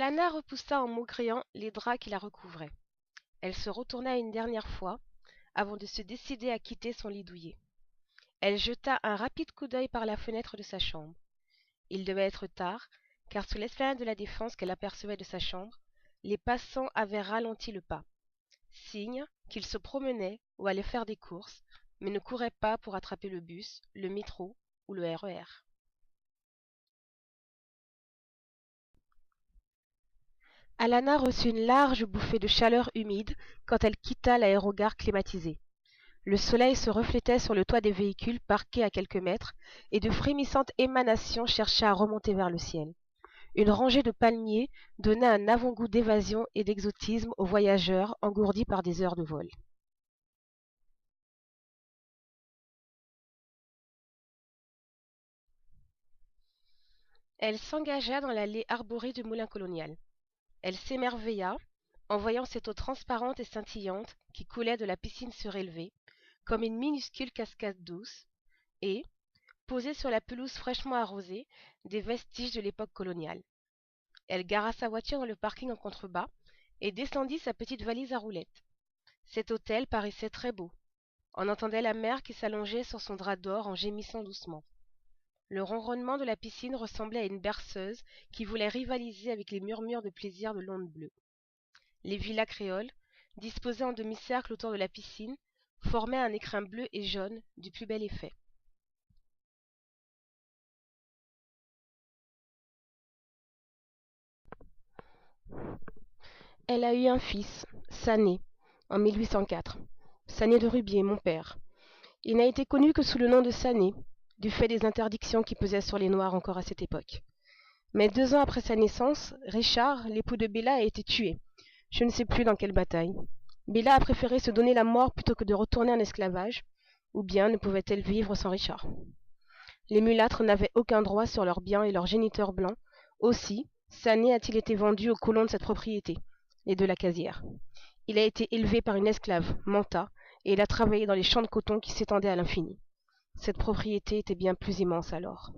Alana repoussa en maugréant les draps qui la recouvraient. Elle se retourna une dernière fois, avant de se décider à quitter son lit douillet. Elle jeta un rapide coup d'œil par la fenêtre de sa chambre. Il devait être tard, car sous l'esplanade de la Défense qu'elle apercevait de sa chambre, les passants avaient ralenti le pas, signe qu'ils se promenaient ou allaient faire des courses, mais ne couraient pas pour attraper le bus, le métro ou le RER. Alana reçut une large bouffée de chaleur humide quand elle quitta l'aérogare climatisé. Le soleil se reflétait sur le toit des véhicules parqués à quelques mètres, et de frémissantes émanations cherchaient à remonter vers le ciel. Une rangée de palmiers donnait un avant-goût d'évasion et d'exotisme aux voyageurs engourdis par des heures de vol. Elle s'engagea dans l'allée arborée du moulin colonial. Elle s'émerveilla en voyant cette eau transparente et scintillante qui coulait de la piscine surélevée, comme une minuscule cascade douce, et, posée sur la pelouse fraîchement arrosée, des vestiges de l'époque coloniale. Elle gara sa voiture dans le parking en contrebas et descendit sa petite valise à roulettes. Cet hôtel paraissait très beau. On entendait la mer qui s'allongeait sur son drap d'or en gémissant doucement. Le ronronnement de la piscine ressemblait à une berceuse qui voulait rivaliser avec les murmures de plaisir de l'onde bleue. Les villas créoles, disposées en demi-cercle autour de la piscine, formaient un écrin bleu et jaune du plus bel effet. Elle a eu un fils, Sané, en 1804. Sané de Rubier, mon père. Il n'a été connu que sous le nom de Sané, du fait des interdictions qui pesaient sur les Noirs encore à cette époque. Mais 2 ans après sa naissance, Richard, l'époux de Bella, a été tué. Je ne sais plus dans quelle bataille. Bella a préféré se donner la mort plutôt que de retourner en esclavage, ou bien ne pouvait-elle vivre sans Richard. Les mulâtres n'avaient aucun droit sur leurs biens et leurs géniteurs blancs. Aussi, Sané a-t-il été vendu aux colons de cette propriété, les de la casière. Il a été élevé par une esclave, Manta, et il a travaillé dans les champs de coton qui s'étendaient à l'infini. Cette propriété était bien plus immense alors.